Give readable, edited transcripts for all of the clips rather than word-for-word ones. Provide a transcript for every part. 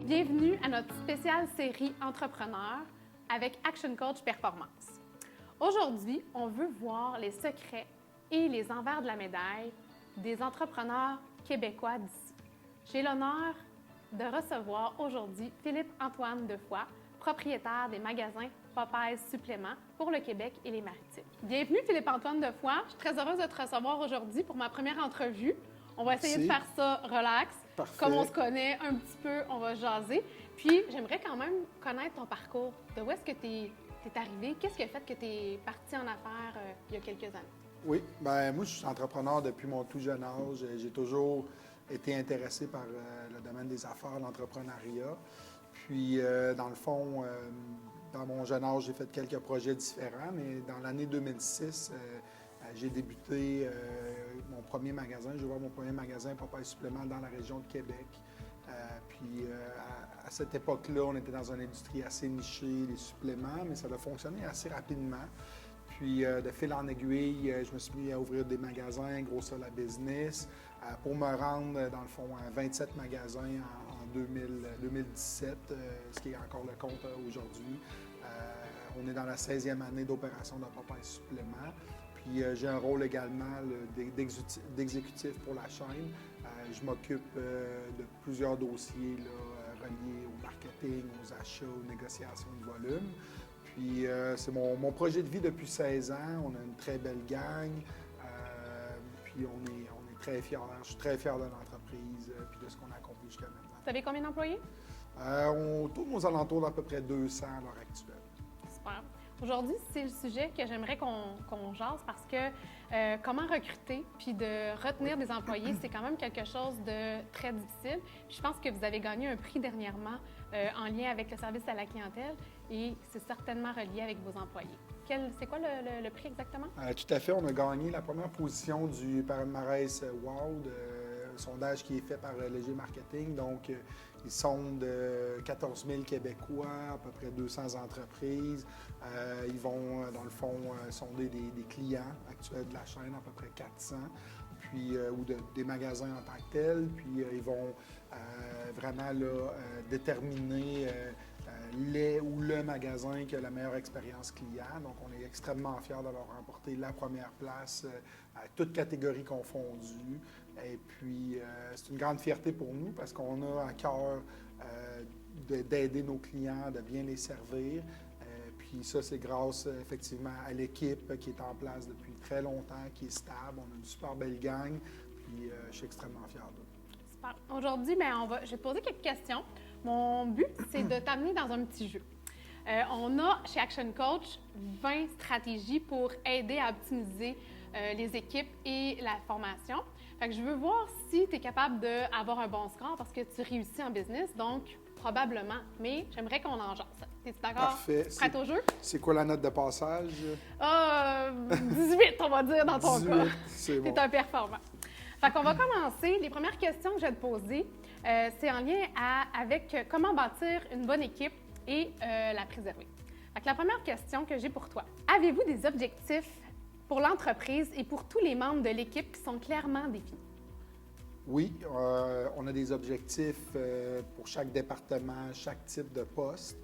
Bienvenue à notre spéciale série Entrepreneurs avec Action Coach Performance. Aujourd'hui, on veut voir les secrets et les envers de la médaille des entrepreneurs québécois d'ici. J'ai l'honneur de recevoir aujourd'hui Philippe-Antoine Defoy, propriétaire des magasins Popeyes Suppléments pour le Québec et les Maritimes. Bienvenue Philippe-Antoine Defoy. Je suis très heureuse de te recevoir aujourd'hui pour ma première entrevue. On va essayer de faire ça relax. Parfait. Comme on se connaît un petit peu, on va jaser. Puis, j'aimerais quand même connaître ton parcours. De où est-ce que tu es arrivé? Qu'est-ce qui a fait que tu es parti en affaires il y a quelques années? Oui, bien moi, je suis entrepreneur depuis mon tout jeune âge. J'ai toujours été intéressé par le domaine des affaires, l'entrepreneuriat. Puis, dans le fond, dans mon jeune âge, j'ai fait quelques projets différents, mais dans l'année 2006, j'ai débuté mon premier magasin. J'ai ouvert mon premier magasin Popeyes Suppléments dans la région de Québec. Puis à cette époque-là, on était dans une industrie assez nichée, les suppléments, mais ça a fonctionné assez rapidement. Puis de fil en aiguille, je me suis mis à ouvrir des magasins, grossir la business, pour me rendre, dans le fond, à 27 magasins en 2017, ce qui est encore le compte aujourd'hui. On est dans la 16e année d'opération de Popeyes Suppléments. Puis j'ai un rôle également d'exécutif pour la chaîne. Je m'occupe de plusieurs dossiers là, reliés au marketing, aux achats, aux négociations de volume. Puis c'est mon projet de vie depuis 16 ans. On a une très belle gang. Puis on est très fiers. Je suis très fier de l'entreprise puis de ce qu'on a accompli jusqu'à maintenant. Vous avez combien d'employés? On tourne aux alentours d'à peu près 200 à l'heure actuelle. Super. Aujourd'hui, c'est le sujet que j'aimerais qu'on jase parce que comment recruter puis de retenir des employés, c'est quand même quelque chose de très difficile. Puis je pense que vous avez gagné un prix dernièrement en lien avec le service à la clientèle et c'est certainement relié avec vos employés. C'est quoi le prix exactement? Tout à fait. On a gagné la première position du palmarès WOW, sondage qui est fait par Léger Marketing. Donc, ils sondent 14 000 Québécois, à peu près 200 entreprises. Ils vont, dans le fond, sonder des clients actuels de la chaîne, à peu près 400, puis, ou des magasins en tant que tels. Puis, ils vont vraiment là, déterminer les ou le magasin qui a la meilleure expérience client. Donc, on est extrêmement fiers d'avoir remporté la première place à toutes catégories confondues. Et puis, c'est une grande fierté pour nous parce qu'on a à cœur d'aider nos clients, de bien les servir. Puis ça, c'est grâce effectivement à l'équipe qui est en place depuis très longtemps, qui est stable. On a une super belle gang. Puis je suis extrêmement fier d'eux. Super. Aujourd'hui, je vais te poser quelques questions. Mon but, c'est de t'amener dans un petit jeu. On a chez Action Coach 20 stratégies pour aider à optimiser les équipes et la formation. Fait que je veux voir si tu es capable d'avoir un bon score parce que tu réussis en business, donc probablement, mais j'aimerais qu'on en jase. Es-tu d'accord? Parfait. Prête au jeu? C'est quoi la note de passage? 18, on va dire, dans ton 18, cas. c'est bon. Tu es un performant. Fait qu'on va commencer. Les premières questions que je vais te poser, c'est en lien avec comment bâtir une bonne équipe et la préserver. Fait que la première question que j'ai pour toi, avez-vous des objectifs pour l'entreprise et pour tous les membres de l'équipe qui sont clairement définis? Oui, on a des objectifs pour chaque département, chaque type de poste.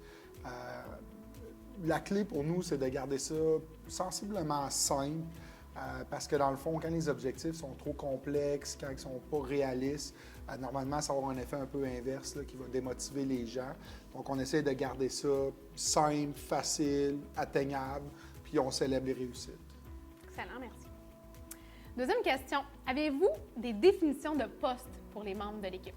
La clé pour nous, c'est de garder ça sensiblement simple parce que dans le fond, quand les objectifs sont trop complexes, quand ils ne sont pas réalistes, normalement, ça va avoir un effet un peu inverse là, qui va démotiver les gens. Donc, on essaie de garder ça simple, facile, atteignable, puis on célèbre les réussites. Excellent, merci. Deuxième question. Avez-vous des définitions de poste pour les membres de l'équipe?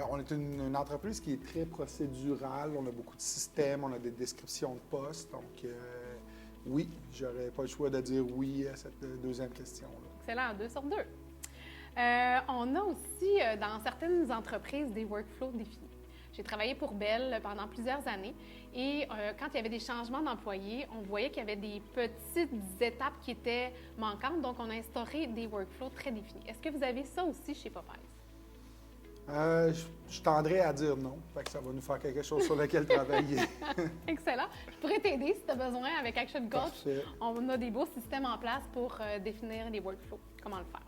On est une entreprise qui est très procédurale. On a beaucoup de systèmes, on a des descriptions de postes. Donc, oui, j'aurais pas le choix de dire oui à cette deuxième question-là. Excellent, 2 sur 2. On a aussi, dans certaines entreprises, des workflows définis. J'ai travaillé pour Bell pendant plusieurs années et quand il y avait des changements d'employés, on voyait qu'il y avait des petites étapes qui étaient manquantes, donc on a instauré des workflows très définis. Est-ce que vous avez ça aussi chez Popeyes? Je tendrais à dire non, fait que ça va nous faire quelque chose sur lequel travailler. Excellent. Je pourrais t'aider si tu as besoin avec Action Coach. Parfait. On a des beaux systèmes en place pour définir les workflows, comment le faire.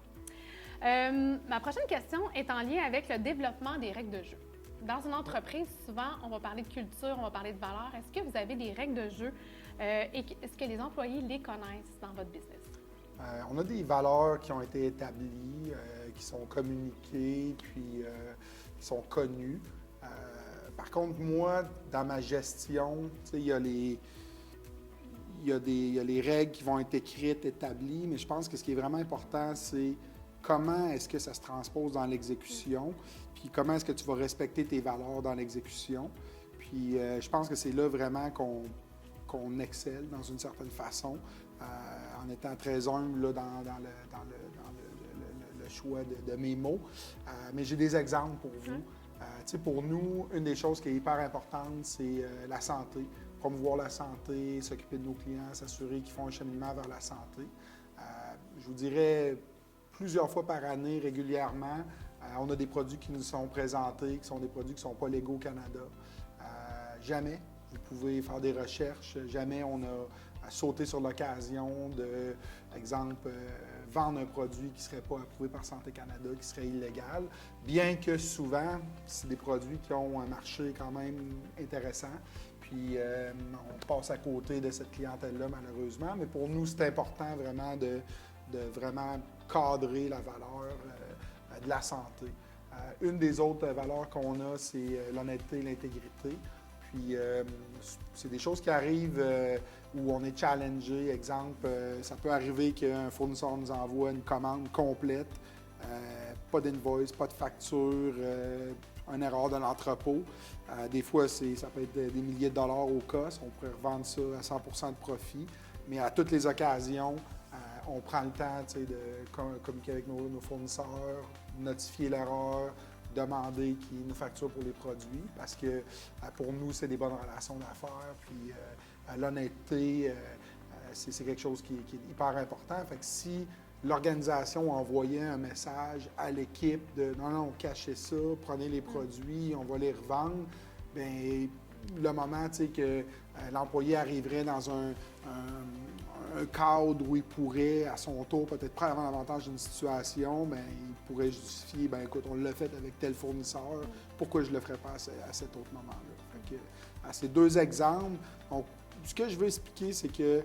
Ma prochaine question est en lien avec le développement des règles de jeu. dans une entreprise, souvent, on va parler de culture, on va parler de valeurs. Est-ce que vous avez des règles de jeu et est-ce que les employés les connaissent dans votre business? On a des valeurs qui ont été établies, qui sont communiquées, puis qui sont connues. Par contre, moi, dans ma gestion, il y a les règles qui vont être écrites, établies, mais je pense que ce qui est vraiment important, c'est comment est-ce que ça se transpose dans l'exécution, puis comment est-ce que tu vas respecter tes valeurs dans l'exécution. Puis je pense que c'est là vraiment qu'on excelle dans une certaine façon, en étant très humble là, dans le choix de mes mots. Mais j'ai des exemples pour vous. Pour nous, une des choses qui est hyper importante, c'est la santé. Promouvoir la santé, s'occuper de nos clients, s'assurer qu'ils font un cheminement vers la santé. Je vous dirais, plusieurs fois par année, régulièrement, on a des produits qui nous sont présentés, qui sont des produits qui ne sont pas légaux au Canada. Jamais, vous pouvez faire des recherches, jamais on a sauté sur l'occasion de, exemple, vendre un produit qui ne serait pas approuvé par Santé Canada, qui serait illégal, bien que souvent, c'est des produits qui ont un marché quand même intéressant. Puis on passe à côté de cette clientèle-là, malheureusement. Mais pour nous, c'est important vraiment de vraiment cadrer la valeur de la santé. Une des autres valeurs qu'on a, c'est l'honnêteté et l'intégrité. Puis c'est des choses qui arrivent où on est challengé. Exemple, ça peut arriver qu'un fournisseur nous envoie une commande complète, pas d'invoice, pas de facture, une erreur de l'entrepôt. Des fois, ça peut être des milliers de dollars au cost. On pourrait revendre ça à 100 de profit. Mais à toutes les occasions, on prend le temps de communiquer avec nos fournisseurs, notifier l'erreur, demander qu'ils nous facturent pour les produits. Parce que pour nous, c'est des bonnes relations d'affaires. Puis l'honnêteté, c'est quelque chose qui est hyper important. Fait que si l'organisation envoyait un message à l'équipe de « Non, cachez ça, prenez les produits, on va les revendre », bien, le moment que l'employé arriverait dans un cadre où il pourrait, à son tour, peut-être prendre l'avantage d'une situation, bien, il pourrait justifier « Bien, écoute, on l'a fait avec tel fournisseur, pourquoi je ne le ferais pas à cet autre moment-là? » Fait que, à ces deux exemples, donc, ce que je veux expliquer, c'est que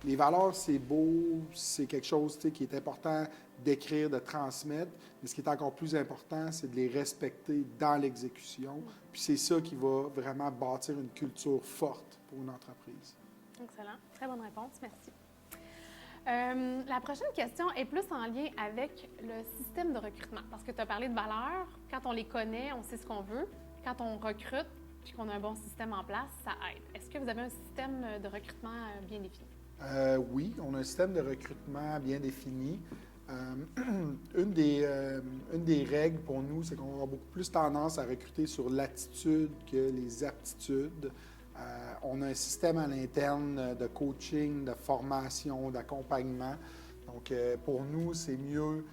les valeurs, c'est beau, c'est quelque chose qui est important d'écrire, de transmettre, mais ce qui est encore plus important, c'est de les respecter dans l'exécution. Puis c'est ça qui va vraiment bâtir une culture forte pour une entreprise. Excellent. Très bonne réponse. Merci. La prochaine question est plus en lien avec le système de recrutement. Parce que tu as parlé de valeurs. Quand on les connaît, on sait ce qu'on veut. Quand on recrute puis qu'on a un bon système en place, ça aide. Est-ce que vous avez un système de recrutement bien défini? Oui, on a un système de recrutement bien défini. Une des règles pour nous, c'est qu'on a beaucoup plus tendance à recruter sur l'attitude que les aptitudes. On a un système à l'interne de coaching, de formation, d'accompagnement. Donc, pour nous, c'est mieux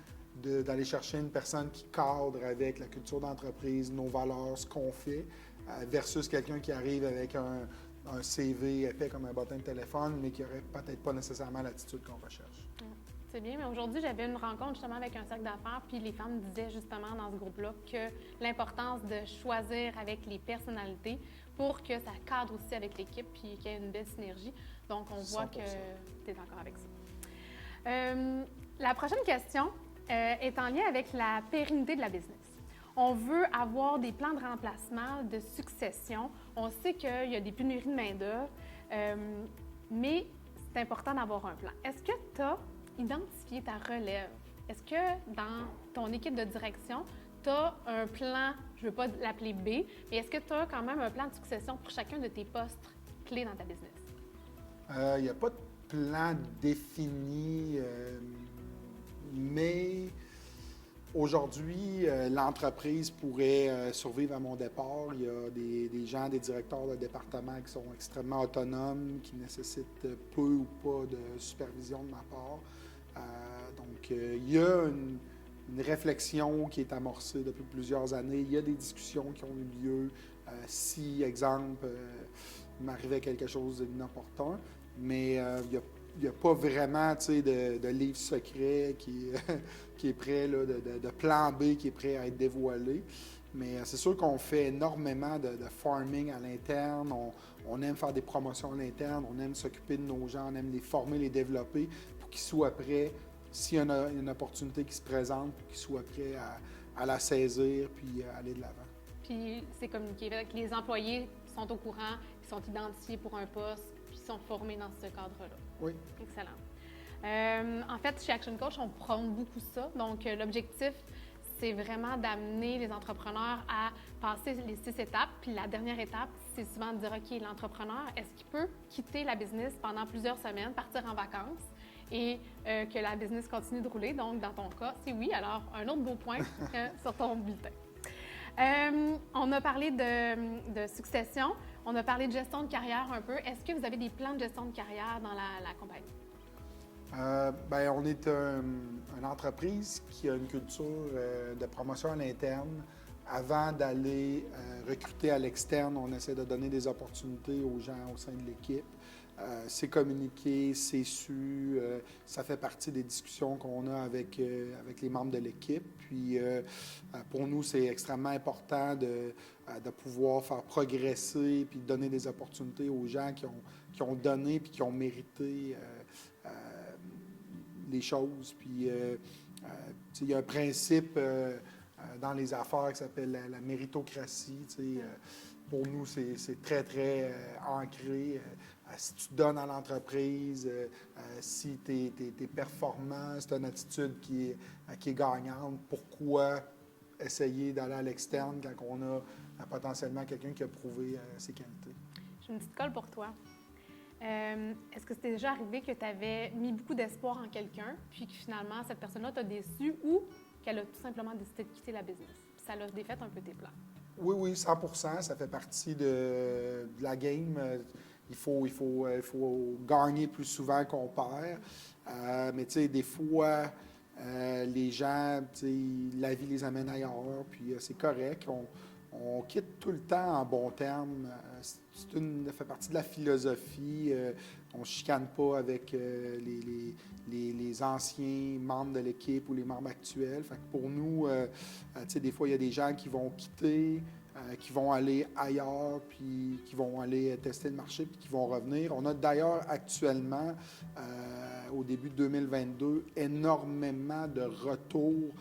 d'aller chercher une personne qui cadre avec la culture d'entreprise, nos valeurs, ce qu'on fait, versus quelqu'un qui arrive avec un CV épais comme un bottin de téléphone, mais qui n'aurait peut-être pas nécessairement l'attitude qu'on recherche. C'est bien, mais aujourd'hui, j'avais une rencontre justement avec un cercle d'affaires, puis les femmes disaient justement dans ce groupe-là que l'importance de choisir avec les personnalités pour que ça cadre aussi avec l'équipe, puis qu'il y ait une belle synergie. Donc, on voit 100%. Que tu es d'accord avec ça. La prochaine question est en lien avec la pérennité de la business. On veut avoir des plans de remplacement, de succession. On sait qu'il y a des pénuries de main-d'œuvre, mais c'est important d'avoir un plan. Est-ce que tu as identifié ta relève? Est-ce que dans ton équipe de direction, tu as un plan, je ne veux pas l'appeler B, mais est-ce que tu as quand même un plan de succession pour chacun de tes postes clés dans ta business? Il n'y a pas de plan défini, mais aujourd'hui, l'entreprise pourrait survivre à mon départ. Il y a des gens, des directeurs de département qui sont extrêmement autonomes, qui nécessitent peu ou pas de supervision de ma part. Donc, il y a une réflexion qui est amorcée depuis plusieurs années. Il y a des discussions qui ont eu lieu. Si, exemple, il m'arrivait quelque chose d'inopportun, mais il n'y a pas vraiment de livre secret qui est prêt, là, de plan B qui est prêt à être dévoilé. Mais c'est sûr qu'on fait énormément de farming à l'interne. On aime faire des promotions à l'interne, on aime s'occuper de nos gens, on aime les former, les développer pour qu'ils soient prêts, s'il y a une opportunité qui se présente, pour qu'ils soient prêts à la saisir puis à aller de l'avant. Puis c'est communiqué. Fait que les employés sont au courant, ils sont identifiés pour un poste, puis ils sont formés dans ce cadre-là. Oui. Excellent. En fait, chez Action Coach, on prône beaucoup ça. Donc, l'objectif, c'est vraiment d'amener les entrepreneurs à passer les 6 étapes. Puis la dernière étape, c'est souvent de dire, OK, l'entrepreneur, est-ce qu'il peut quitter la business pendant plusieurs semaines, partir en vacances et que la business continue de rouler? Donc, dans ton cas, c'est oui. Alors, un autre beau point sur ton bulletin. On a parlé de succession, on a parlé de gestion de carrière un peu. Est-ce que vous avez des plans de gestion de carrière dans la compagnie? On est une entreprise qui a une culture de promotion à l'interne. Avant d'aller recruter à l'externe, on essaie de donner des opportunités aux gens au sein de l'équipe. C'est communiqué, c'est su, ça fait partie des discussions qu'on a avec les membres de l'équipe. Puis pour nous, c'est extrêmement important de pouvoir faire progresser puis donner des opportunités aux gens qui ont donné puis qui ont mérité les choses. Puis il y a un principe dans les affaires qui s'appelle la méritocratie. Pour nous, c'est très, très ancré. Si tu donnes à l'entreprise, si tu es performant, c'est une attitude qui est gagnante, pourquoi essayer d'aller à l'externe quand on a potentiellement quelqu'un qui a prouvé ses qualités? J'ai une petite colle pour toi. Est-ce que c'était déjà arrivé que tu avais mis beaucoup d'espoir en quelqu'un, puis que finalement, cette personne-là t'a déçu ou qu'elle a tout simplement décidé de quitter la business? Puis ça l'a défait un peu tes plans? Oui, 100%. Ça fait partie de la game. Il faut gagner plus souvent qu'on perd. Mais tu sais, des fois, les gens, la vie les amène ailleurs, puis c'est correct. On quitte tout le temps en bons termes. Ça fait partie de la philosophie. On ne chicane pas avec les anciens membres de l'équipe ou les membres actuels. Fait que pour nous, des fois, il y a des gens qui vont quitter, qui vont aller ailleurs, puis qui vont aller tester le marché, puis qui vont revenir. On a d'ailleurs actuellement, au début de 2022, énormément de retours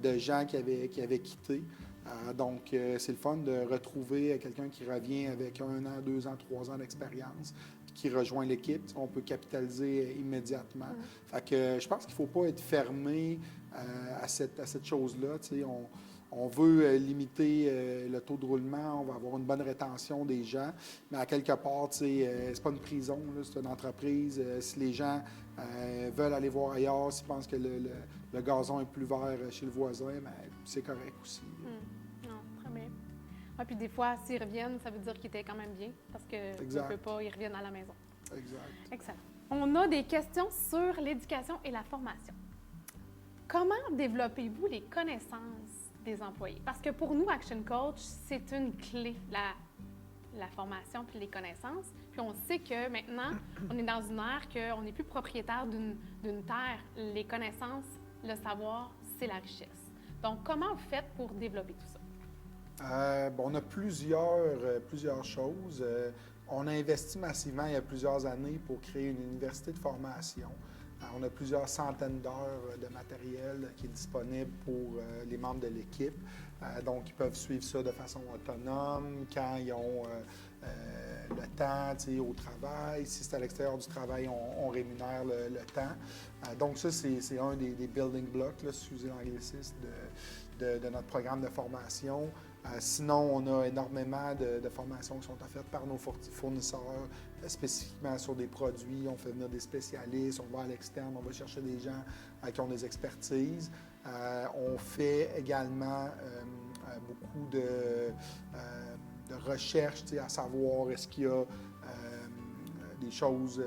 de gens qui avaient quitté. Donc, c'est le fun de retrouver quelqu'un qui revient avec 1 an, 2 ans, 3 ans d'expérience, puis qui rejoint l'équipe. On peut capitaliser immédiatement. Fait que je pense qu'il ne faut pas être fermé à cette chose-là. On veut limiter le taux de roulement, on va avoir une bonne rétention des gens, mais à quelque part, c'est pas une prison, là, c'est une entreprise. Si les gens veulent aller voir ailleurs, s'ils pensent que le gazon est plus vert chez le voisin, bien, c'est correct aussi. Non, très bien. Ouais, puis des fois, s'ils reviennent, ça veut dire qu'ils étaient quand même bien, parce que ne peut pas, ils reviennent à la maison. Exact. Excellent. On a des questions sur l'éducation et la formation. Comment développez-vous les connaissances des employés? Parce que pour nous, Action Coach, c'est une clé, la formation puis les connaissances. Puis on sait que maintenant, on est dans une ère qu'on n'est plus propriétaire d'une terre. Les connaissances, le savoir, c'est la richesse. Donc, comment vous faites pour développer tout ça? On a plusieurs choses. On a investi massivement il y a plusieurs années pour créer une université de formation. On a plusieurs centaines d'heures de matériel qui est disponible pour les membres de l'équipe. Donc, ils peuvent suivre ça de façon autonome quand ils ont le temps au travail. Si c'est à l'extérieur du travail, on rémunère le temps. Donc, ça, c'est un des building blocks, là, si vous usez l'anglicisme, de notre programme de formation. Sinon, on a énormément de formations qui sont offertes par nos fournisseurs, spécifiquement sur des produits. On fait venir des spécialistes, on va à l'externe, on va chercher des gens qui ont des expertises. On fait également beaucoup de recherche, à savoir est-ce qu'il y a des choses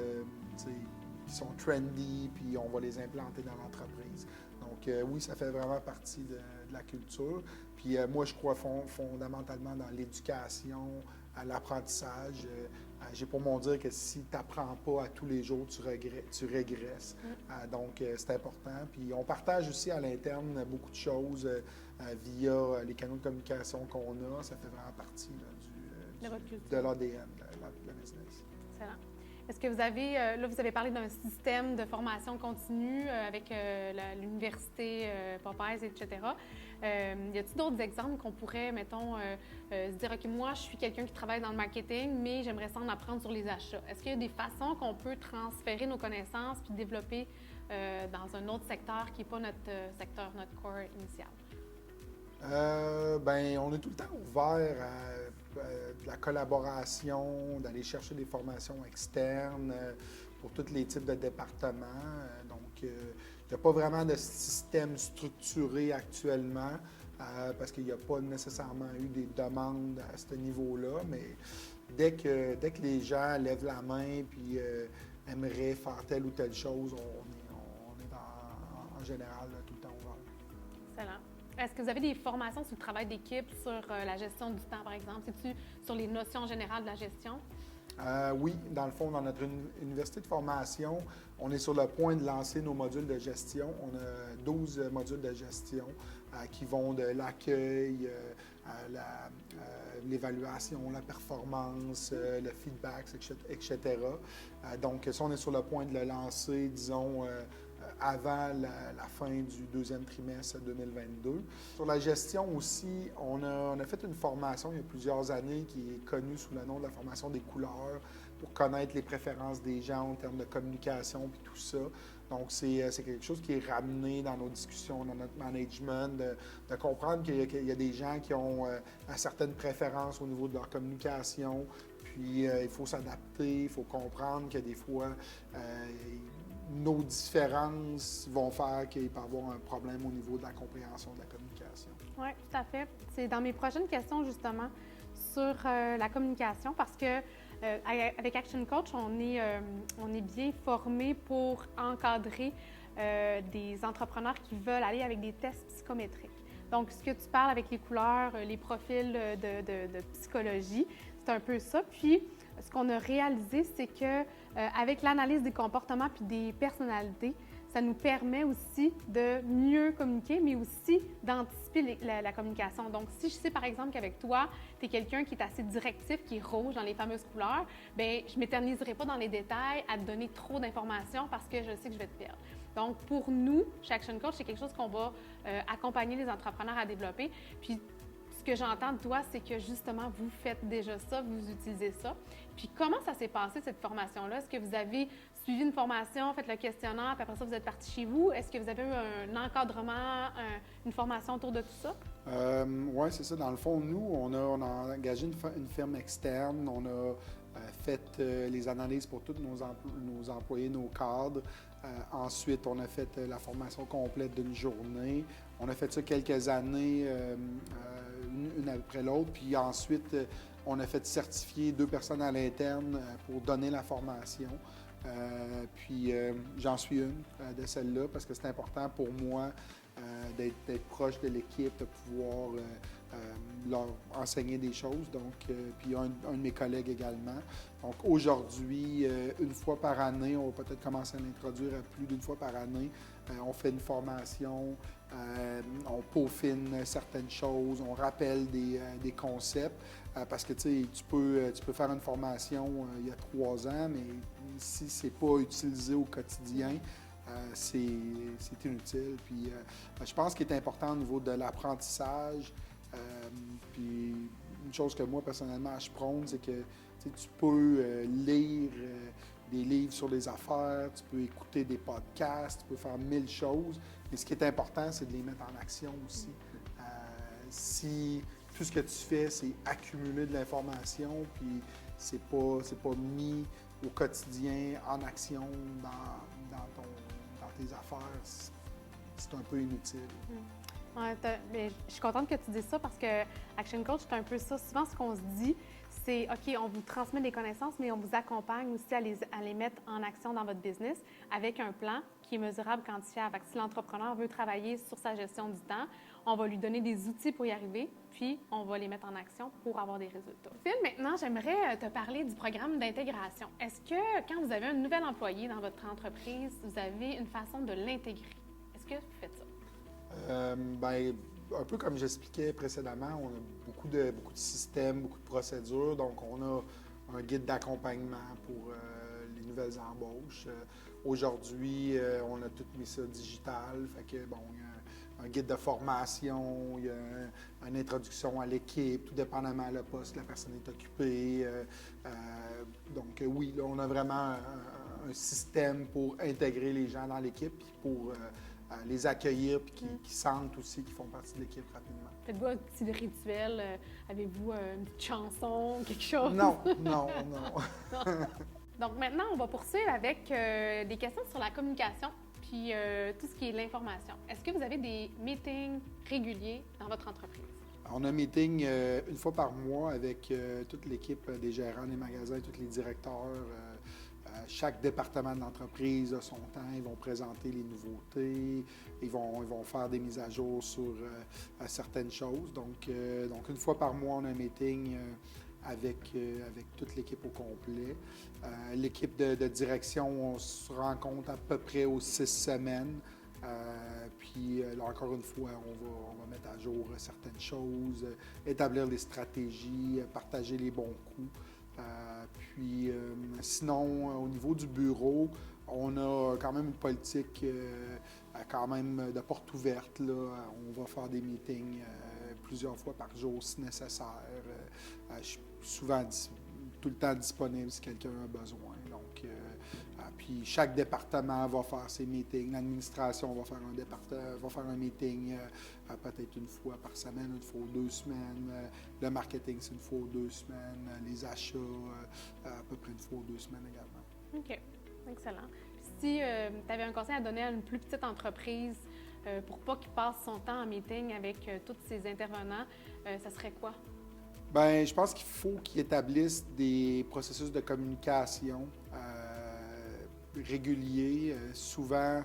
qui sont trendy, puis on va les implanter dans l'entreprise. Donc oui, ça fait vraiment partie de la culture. Puis moi, je crois fondamentalement dans l'éducation, à l'apprentissage. J'ai pour mon dire que si tu n'apprends pas à tous les jours, tu régresses. Donc, c'est important. Puis, on partage aussi à l'interne beaucoup de choses via les canaux de communication qu'on a. Ça fait vraiment partie là, de l'ADN de la business. Excellent. Est-ce que vous avez, là, vous avez parlé d'un système de formation continue avec l'université Popeyes, etc. Y a-t-il d'autres exemples qu'on pourrait, mettons, se dire, OK, moi, je suis quelqu'un qui travaille dans le marketing, mais j'aimerais ça en apprendre sur les achats. Est-ce qu'il y a des façons qu'on peut transférer nos connaissances puis développer dans un autre secteur qui n'est pas notre secteur, notre core initial? On est tout le temps ouvert à de la collaboration, d'aller chercher des formations externes pour tous les types de départements. Donc, il n'y a pas vraiment de système structuré actuellement parce qu'il n'y a pas nécessairement eu des demandes à ce niveau-là, mais dès que les gens lèvent la main et aimeraient faire telle ou telle chose, on est en général tout le temps ouvert. Excellent. Est-ce que vous avez des formations sur le travail d'équipe, sur la gestion du temps, par exemple? C'est-tu sur les notions générales de la gestion? Oui, dans le fond, dans notre université de formation, on est sur le point de lancer nos modules de gestion. On a 12 modules de gestion qui vont de l'accueil, l'évaluation, la performance, le feedback, etc. Donc, ça, on est sur le point de le lancer, disons, avant la fin du deuxième trimestre 2022. Sur la gestion aussi, on a fait une formation il y a plusieurs années qui est connue sous le nom de la formation des couleurs pour connaître les préférences des gens en termes de communication et tout ça. Donc, c'est quelque chose qui est ramené dans nos discussions, dans notre management, de comprendre qu'il y a des gens qui ont certaines préférences au niveau de leur communication, puis il faut s'adapter, il faut comprendre que des fois, nos différences vont faire qu'il peut y avoir un problème au niveau de la compréhension de la communication. Oui, tout à fait. C'est dans mes prochaines questions, justement, sur la communication, parce que avec Action Coach, on est bien formé pour encadrer des entrepreneurs qui veulent aller avec des tests psychométriques. Donc, ce que tu parles avec les couleurs, les profils de psychologie, c'est un peu ça. Puis, ce qu'on a réalisé, c'est que avec l'analyse des comportements puis des personnalités, ça nous permet aussi de mieux communiquer, mais aussi d'anticiper la communication. Donc, si je sais, par exemple, qu'avec toi, tu es quelqu'un qui est assez directif, qui est rouge dans les fameuses couleurs, bien, je ne m'éterniserai pas dans les détails à te donner trop d'informations parce que je sais que je vais te perdre. Donc, pour nous, chez Action Coach, c'est quelque chose qu'on va accompagner les entrepreneurs à développer. Puis, ce que j'entends de toi, c'est que justement, vous faites déjà ça, vous utilisez ça. Puis, comment ça s'est passé, cette formation-là? Est-ce que vous avez suivi une formation, fait le questionnaire, puis après ça, vous êtes parti chez vous? Est-ce que vous avez eu un encadrement, une formation autour de tout ça? Oui, c'est ça. Dans le fond, nous, on a engagé une firme externe. On a fait les analyses pour tous nos employés, nos cadres. Ensuite, on a fait la formation complète d'une journée. On a fait ça quelques années, une après l'autre. Puis ensuite, on a fait certifier 2 personnes à l'interne pour donner la formation. Puis j'en suis une de celles-là parce que c'est important pour moi d'être proche de l'équipe, de pouvoir leur enseigner des choses. Donc, puis un de mes collègues également. Donc aujourd'hui, une fois par année, on va peut-être commencer à l'introduire à plus d'une fois par année. On fait une formation, on peaufine certaines choses, on rappelle des concepts. Parce que tu peux faire une formation il y a 3 ans, mais si ce n'est pas utilisé au quotidien, c'est inutile. Puis je pense qu'il est important au niveau de l'apprentissage. Puis une chose que moi, personnellement, je prône, c'est que tu peux lire des livres sur les affaires, tu peux écouter des podcasts, tu peux faire 1000 choses. Mais ce qui est important, c'est de les mettre en action aussi. Si tout ce que tu fais, c'est accumuler de l'information, puis c'est pas mis au quotidien en action dans tes affaires, c'est un peu inutile. Ouais, mais je suis contente que tu dises ça parce que Action Coach, c'est un peu ça. Souvent, ce qu'on se dit, c'est OK, on vous transmet des connaissances, mais on vous accompagne aussi à les mettre en action dans votre business avec un plan qui est mesurable, quantifiable. Fait que si l'entrepreneur veut travailler sur sa gestion du temps, on va lui donner des outils pour y arriver, puis on va les mettre en action pour avoir des résultats. Phil, maintenant, j'aimerais te parler du programme d'intégration. Est-ce que quand vous avez un nouvel employé dans votre entreprise, vous avez une façon de l'intégrer? Est-ce que vous faites ça? Bien, un peu comme j'expliquais précédemment, on a beaucoup de systèmes, beaucoup de procédures. Donc, on a un guide d'accompagnement pour les nouvelles embauches. Aujourd'hui, on a tout mis ça digital. Fait que, bon, il y a un guide de formation, il y a une introduction à l'équipe, tout dépendamment le poste que la personne est occupée. Donc, oui, là, on a vraiment un système pour intégrer les gens dans l'équipe puis pour les accueillir puis qui sentent aussi qu'ils font partie de l'équipe rapidement. Faites-vous un petit rituel? Avez-vous une petite chanson, quelque chose? Non. Non. Donc maintenant, on va poursuivre avec des questions sur la communication puis tout ce qui est l'information. Est-ce que vous avez des meetings réguliers dans votre entreprise? On a un meeting une fois par mois avec toute l'équipe des gérants des magasins, tous les directeurs. Chaque département de l'entreprise a son temps. Ils vont présenter les nouveautés. Ils vont faire des mises à jour sur certaines choses. Donc, une fois par mois, on a un meeting avec toute l'équipe au complet. L'équipe de direction, on se rencontre à peu près aux 6 semaines. Puis là, encore une fois, on va mettre à jour certaines choses, établir des stratégies, partager les bons coups. Puis sinon, au niveau du bureau, on a quand même une politique quand même de porte ouverte. Là. On va faire des meetings plusieurs fois par jour si nécessaire. Je suis souvent tout le temps disponible si quelqu'un a besoin. Donc, puis chaque département va faire ses meetings. L'administration va faire un meeting peut-être une fois par semaine, une fois aux 2 semaines. Le marketing, c'est une fois aux 2 semaines. Les achats, à peu près une fois aux 2 semaines également. OK. Excellent. Si tu avais un conseil à donner à une plus petite entreprise pour pas qu'il passe son temps en meeting avec tous ces intervenants, ça serait quoi? Bien, je pense qu'il faut qu'ils établissent des processus de communication réguliers. Souvent,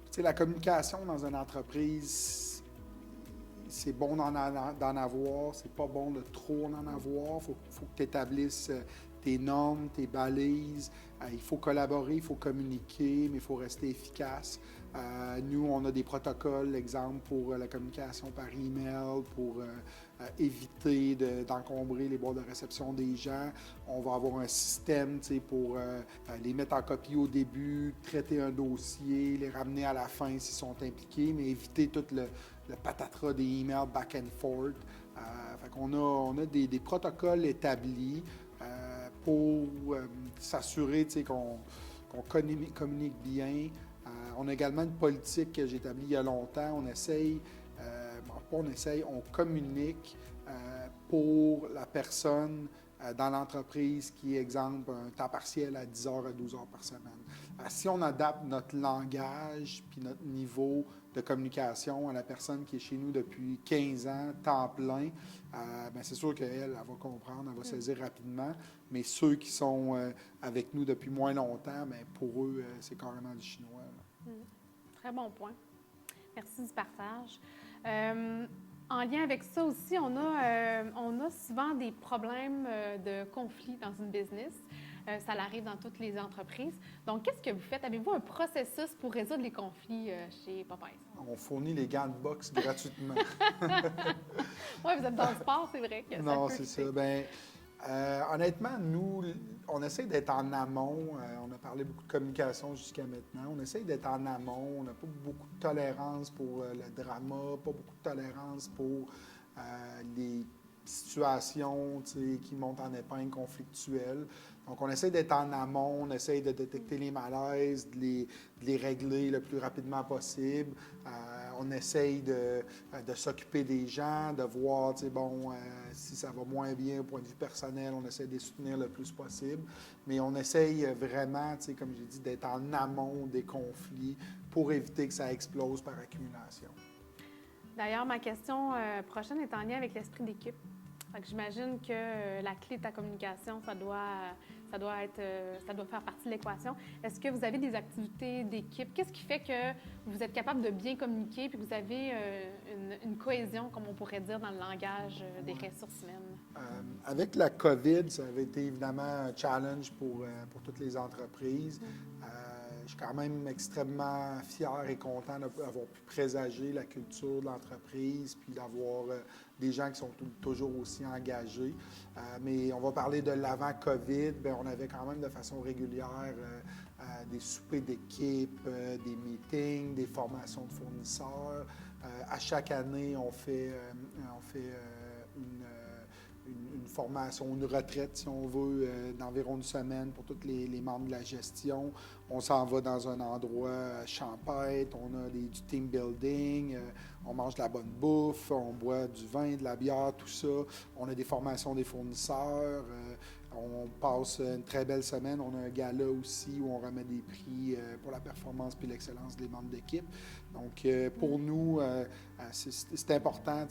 tu sais, la communication dans une entreprise, c'est bon d'en avoir, c'est pas bon de trop en avoir. Il faut que tu établisses tes normes, tes balises. Il faut collaborer, il faut communiquer, mais il faut rester efficace. Nous, on a des protocoles, exemple, pour la communication par email, pour éviter d'encombrer les boîtes de réception des gens. On va avoir un système pour les mettre en copie au début, traiter un dossier, les ramener à la fin s'ils sont impliqués, mais éviter tout le patatras des emails back and forth. Fait qu'on a des protocoles établis pour s'assurer qu'on communique bien. On a également une politique que j'ai établie il y a longtemps. On communique pour la personne dans l'entreprise qui est, exemple, un temps partiel à 10 heures à 12 heures par semaine. Si on adapte notre langage puis notre niveau de communication à la personne qui est chez nous depuis 15 ans, temps plein, bien, c'est sûr qu'elle va comprendre, elle va saisir rapidement. Mais ceux qui sont avec nous depuis moins longtemps, bien, pour eux, c'est carrément du chinois. Très bon point. Merci du partage. En lien avec ça aussi, on a souvent des problèmes de conflits dans une business. Ça arrive dans toutes les entreprises. Donc, qu'est-ce que vous faites? Avez-vous un processus pour résoudre les conflits chez Popeyes? On fournit les gants de boxe gratuitement. Oui, vous êtes dans le sport, c'est vrai que non, c'est ça. Bien, honnêtement, nous, on essaie d'être en amont. On a parlé beaucoup de communication jusqu'à maintenant. On essaie d'être en amont. On n'a pas beaucoup de tolérance pour le drama, pas beaucoup de tolérance pour les situations qui montent en épingle conflictuelles. Donc, on essaie d'être en amont, on essaie de détecter les malaises, de les régler le plus rapidement possible. On essaye de s'occuper des gens, de voir, si ça va moins bien au point de vue personnel, on essaie de les soutenir le plus possible. Mais on essaye vraiment, comme j'ai dit, d'être en amont des conflits pour éviter que ça explose par accumulation. D'ailleurs, ma question prochaine est en lien avec l'esprit d'équipe. J'imagine que la clé de ta communication, ça doit ça doit faire partie de l'équation. Est-ce que vous avez des activités d'équipe? Qu'est-ce qui fait que vous êtes capable de bien communiquer puis que vous avez une cohésion, comme on pourrait dire, dans le langage des ressources humaines? Avec la COVID, ça avait été évidemment un challenge pour toutes les entreprises. Je suis quand même extrêmement fier et content d'avoir pu présager la culture de l'entreprise puis d'avoir des gens qui sont toujours aussi engagés. Mais on va parler de l'avant-COVID. Bien, on avait quand même de façon régulière des soupers d'équipe, des meetings, des formations de fournisseurs. À chaque année, on fait une formation, une retraite, si on veut, d'environ une semaine pour tous les membres de la gestion. On s'en va dans un endroit champêtre, on a du team building, on mange de la bonne bouffe, on boit du vin, de la bière, tout ça. On a des formations des fournisseurs. On passe une très belle semaine. On a un gala aussi où on remet des prix pour la performance et l'excellence des membres d'équipe. Donc, pour nous, c'est important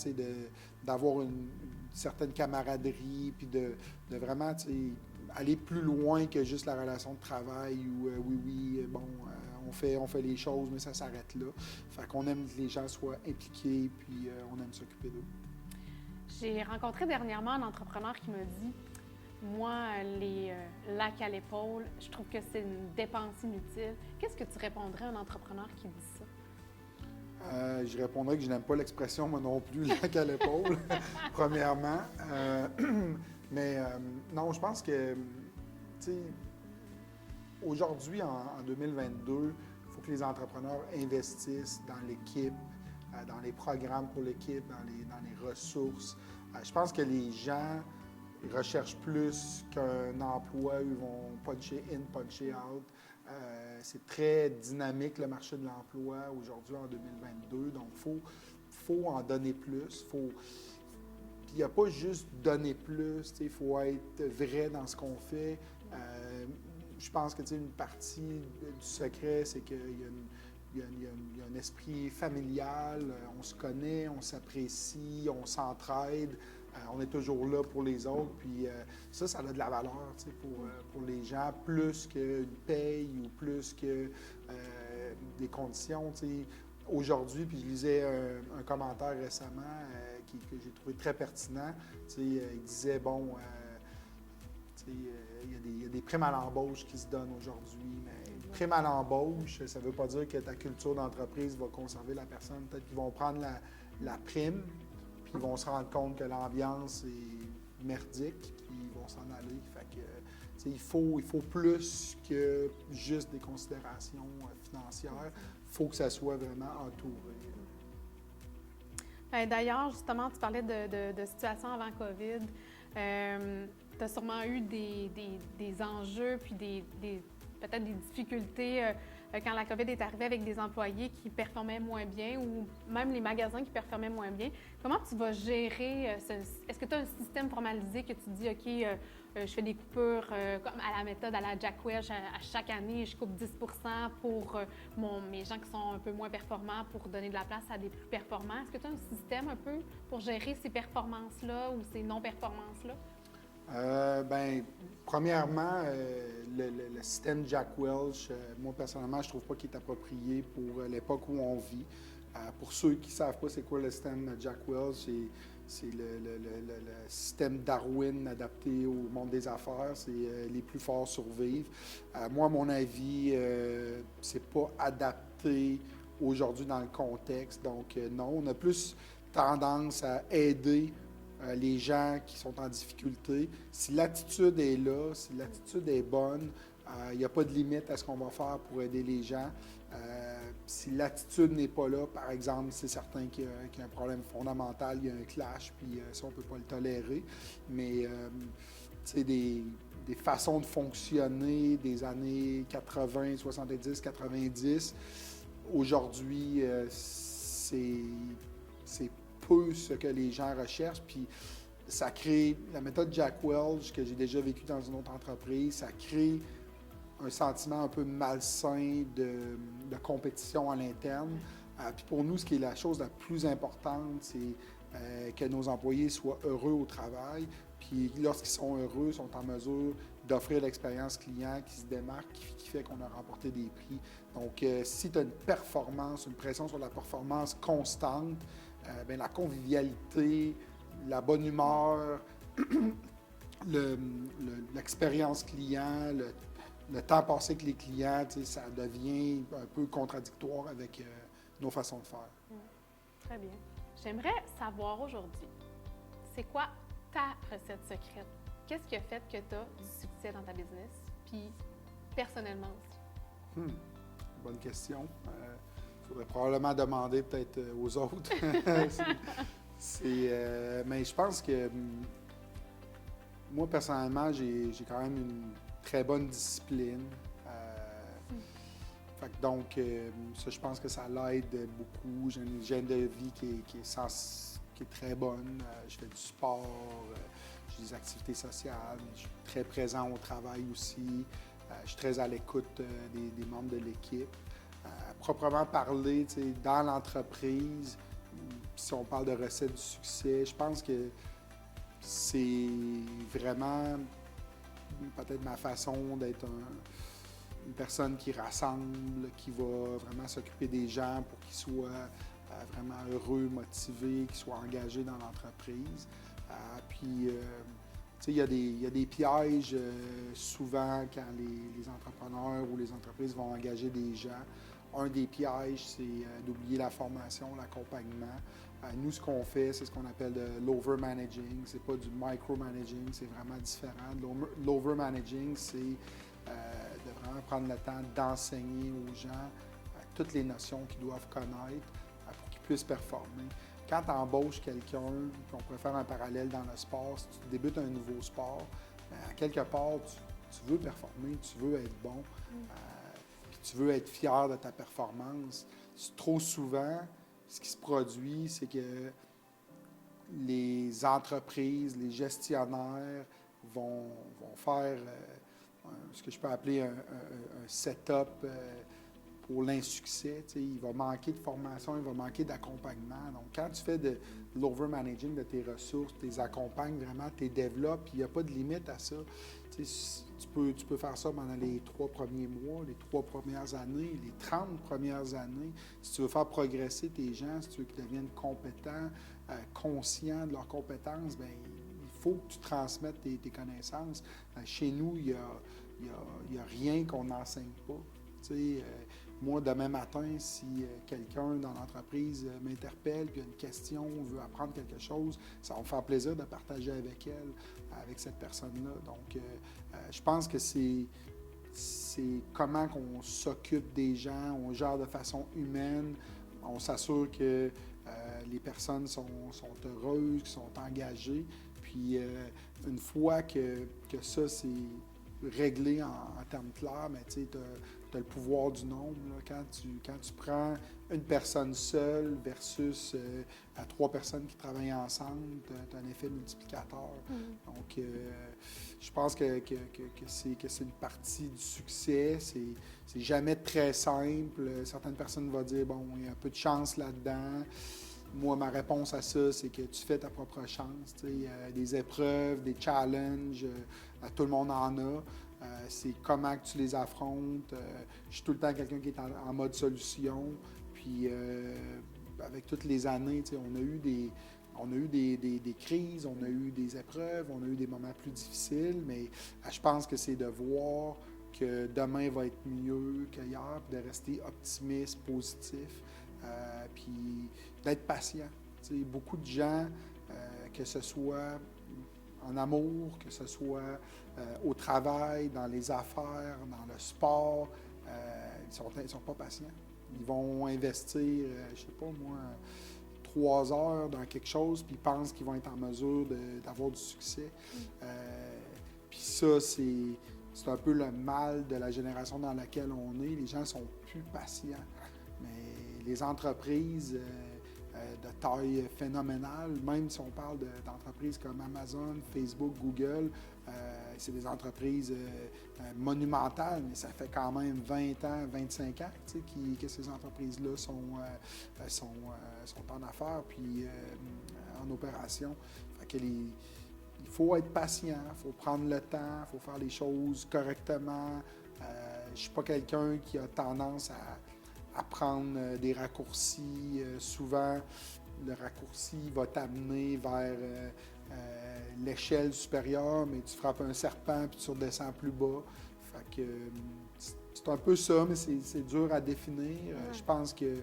d'avoir une certaine camaraderie puis de vraiment aller plus loin que juste la relation de travail où, on fait les choses, mais ça s'arrête là. Fait qu'on aime que les gens soient impliqués puis on aime s'occuper d'eux. J'ai rencontré dernièrement un entrepreneur qui m'a dit: moi, les lacs à l'épaule, je trouve que c'est une dépense inutile. Qu'est-ce que tu répondrais à un entrepreneur qui dit ça? Je répondrais que je n'aime pas l'expression, moi non plus, lac à l'épaule, premièrement. Non, je pense que, aujourd'hui, en 2022, il faut que les entrepreneurs investissent dans l'équipe, dans les programmes pour l'équipe, dans les ressources. Je pense que les gens recherchent plus qu'un emploi où ils vont puncher in, puncher out. C'est très dynamique, le marché de l'emploi, aujourd'hui, en 2022. Donc, il faut en donner plus. Puis, il n'y a pas juste donner plus. Il faut être vrai dans ce qu'on fait. Je pense que une partie du secret, c'est qu'il y a un esprit familial. On se connaît, on s'apprécie, on s'entraide. On est toujours là pour les autres, puis ça a de la valeur pour les gens, plus qu'une paye ou plus que des conditions. Aujourd'hui, puis je lisais un commentaire récemment que j'ai trouvé très pertinent. Il disait, il y a des primes à l'embauche qui se donnent aujourd'hui, mais primes à l'embauche, ça ne veut pas dire que ta culture d'entreprise va conserver la personne. Peut-être qu'ils vont prendre la prime, puis ils vont se rendre compte que l'ambiance est merdique, puis ils vont s'en aller. Fait que, il faut plus que juste des considérations financières. Il faut que ça soit vraiment entouré. D'ailleurs, justement, tu parlais de situation avant COVID. Tu as sûrement eu des enjeux, puis peut-être des difficultés quand la COVID est arrivée avec des employés qui performaient moins bien ou même les magasins qui performaient moins bien. Comment tu vas gérer est-ce que tu as un système formalisé que tu dis, OK, je fais des coupures comme à la méthode à la Jack Welch, à chaque année, je coupe 10 pour mes gens qui sont un peu moins performants pour donner de la place à des plus performants. Est-ce que tu as un système un peu pour gérer ces performances-là ou ces non-performances-là? Premièrement, le système Jack Welch, moi personnellement, je trouve pas qu'il est approprié pour l'époque où on vit. Pour ceux qui ne savent pas c'est quoi le système Jack Welch, c'est le système Darwin adapté au monde des affaires. C'est les plus forts survivent. Moi, à mon avis, c'est pas adapté aujourd'hui dans le contexte. Donc, non, on a plus tendance à aider les gens qui sont en difficulté. Si l'attitude est là, si l'attitude est bonne, il n'y a pas de limite à ce qu'on va faire pour aider les gens. Si l'attitude n'est pas là, par exemple, c'est certain qu'il y a un problème fondamental, il y a un clash, puis ça, on ne peut pas le tolérer. Mais, des façons de fonctionner des années 80, 70, 90, aujourd'hui, c'est peu ce que les gens recherchent. Puis ça crée, la méthode Jack Welch, que j'ai déjà vécue dans une autre entreprise, ça crée un sentiment un peu malsain de compétition à l'interne. Puis pour nous, ce qui est la chose la plus importante, c'est que nos employés soient heureux au travail. Puis lorsqu'ils sont heureux, sont en mesure d'offrir l'expérience client qui se démarque, qui fait qu'on a remporté des prix. Donc, si tu as une performance, une pression sur la performance constante, bien, la convivialité, la bonne humeur, l'expérience client, le temps passé avec les clients, ça devient un peu contradictoire avec nos façons de faire. Très bien. J'aimerais savoir aujourd'hui, c'est quoi ta recette secrète? Qu'est-ce qui a fait que tu as du succès dans ta business, puis personnellement aussi? Bonne question. Il faudrait probablement demander peut-être aux autres. Mais je pense que moi, personnellement, j'ai quand même une très bonne discipline. Donc, ça, je pense que ça l'aide beaucoup. J'ai une hygiène de vie qui est très bonne. Je fais du sport, j'ai des activités sociales, je suis très présent au travail aussi. Je suis très à l'écoute des membres de l'équipe. Proprement parler, dans l'entreprise, si on parle de recettes du succès, je pense que c'est vraiment peut-être ma façon d'être une personne qui rassemble, qui va vraiment s'occuper des gens pour qu'ils soient vraiment heureux, motivés, qu'ils soient engagés dans l'entreprise. Puis, il y a des pièges souvent quand les entrepreneurs ou les entreprises vont engager des gens. Un des pièges, c'est d'oublier la formation, l'accompagnement. Nous, ce qu'on fait, c'est ce qu'on appelle de l'overmanaging. C'est pas du micromanaging, c'est vraiment différent. L'overmanaging, c'est de vraiment prendre le temps d'enseigner aux gens toutes les notions qu'ils doivent connaître pour qu'ils puissent performer. Quand tu embauches quelqu'un, puis on pourrait faire un parallèle dans le sport, si tu débutes un nouveau sport, à quelque part, tu veux performer, tu veux être bon, puis tu veux être fier de ta performance. Trop souvent, ce qui se produit, c'est que les entreprises, les gestionnaires vont faire ce que je peux appeler un setup pour l'insuccès. Il va manquer de formation, il va manquer d'accompagnement. Donc, quand tu fais de l'overmanaging de tes ressources, tu les accompagnes vraiment, tu les développes, puis il n'y a pas de limite à ça. Tu peux faire ça pendant les 3 premiers mois, les 3 premières années, les 30 premières années. Si tu veux faire progresser tes gens, si tu veux qu'ils deviennent compétents, conscients de leurs compétences, bien, il faut que tu transmettes tes connaissances. Chez nous, il n'y a rien qu'on n'enseigne pas. Moi, demain matin, si quelqu'un dans l'entreprise m'interpelle, puis a une question, veut apprendre quelque chose, ça va me faire plaisir de partager avec elle, avec cette personne-là. Donc, je pense que c'est comment qu'on s'occupe des gens, on gère de façon humaine, on s'assure que les personnes sont heureuses, qu'ils sont engagées. Puis, une fois que ça, c'est réglé en termes clairs, mais tu as le pouvoir du nombre. Là. Quand tu prends une personne seule versus 3 personnes qui travaillent ensemble, tu as un effet multiplicateur. Donc, je pense que c'est une partie du succès. C'est jamais très simple. Certaines personnes vont dire, bon, il y a un peu de chance là-dedans. Moi, ma réponse à ça, c'est que tu fais ta propre chance. Des épreuves, des challenges, tout le monde en a. C'est comment que tu les affrontes. Je suis tout le temps quelqu'un qui est en mode solution. Puis, avec toutes les années, on a eu des crises, on a eu des épreuves, on a eu des moments plus difficiles, mais je pense que c'est de voir que demain va être mieux qu'hier, puis de rester optimiste, positif. Puis d'être patient. Beaucoup de gens, que ce soit en amour, que ce soit au travail, dans les affaires, dans le sport, ils sont pas patients. Ils vont investir, je sais pas moi, 3 heures dans quelque chose, puis ils pensent qu'ils vont être en mesure d'avoir du succès. Puis ça, c'est un peu le mal de la génération dans laquelle on est. Les gens sont plus patients. Mais les entreprises de taille phénoménale, même si on parle d'entreprises comme Amazon, Facebook, Google, c'est des entreprises monumentales, mais ça fait quand même 20 ans, 25 ans que ces entreprises-là sont en affaires puis en opération. Fait que il faut être patient, il faut prendre le temps, il faut faire les choses correctement. Je ne suis pas quelqu'un qui a tendance à prendre des raccourcis. Souvent, le raccourci va t'amener vers l'échelle supérieure, mais tu frappes un serpent puis tu redescends plus bas. Fait que c'est un peu ça, mais c'est dur à définir. Je pense que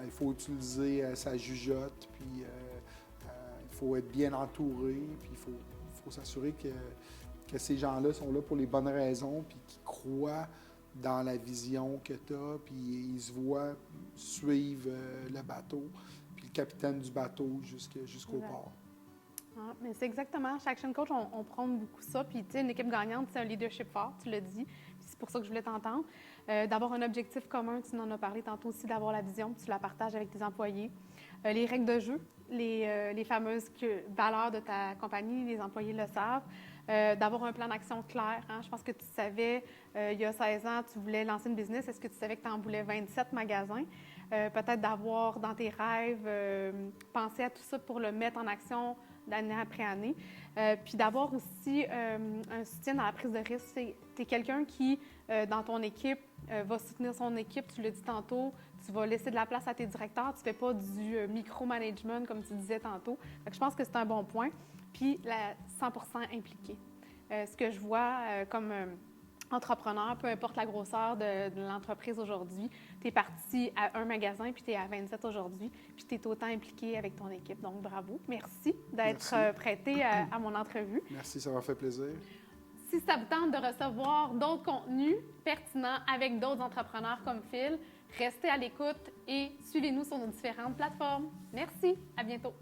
il faut utiliser sa jugeote, puis il faut être bien entouré, puis il faut s'assurer que ces gens-là sont là pour les bonnes raisons, puis qu'ils croient dans la vision que tu as, puis ils se voient suivre le bateau, puis le capitaine du bateau jusqu'au port. Ah, mais c'est exactement, chez Action Coach, on prône beaucoup ça. Puis, tu sais, une équipe gagnante, c'est un leadership fort, tu l'as dit. Puis c'est pour ça que je voulais t'entendre. D'avoir un objectif commun, tu en as parlé tantôt aussi, d'avoir la vision, puis tu la partages avec tes employés. Les règles de jeu, les fameuses valeurs de ta compagnie, les employés le savent. D'avoir un plan d'action clair. Hein? Je pense que tu savais, il y a 16 ans, tu voulais lancer une business. Est-ce que tu savais que tu en voulais 27 magasins? Peut-être d'avoir dans tes rêves, pensé à tout ça pour le mettre en action d'année après année. Puis d'avoir aussi un soutien dans la prise de risque. Tu es quelqu'un qui, dans ton équipe, va soutenir son équipe. Tu l'as dit tantôt, tu vas laisser de la place à tes directeurs. Tu ne fais pas du micromanagement, comme tu disais tantôt. Fait que je pense que c'est un bon point. Puis 100 % impliqué. Ce que je vois comme entrepreneur, peu importe la grosseur de l'entreprise aujourd'hui, tu es parti à un magasin, puis tu es à 27 aujourd'hui, puis tu es autant impliqué avec ton équipe. Donc, bravo. Merci d'être prêté à mon entrevue. Merci, ça m'a fait plaisir. Si ça vous tente de recevoir d'autres contenus pertinents avec d'autres entrepreneurs comme Phil, restez à l'écoute et suivez-nous sur nos différentes plateformes. Merci. À bientôt.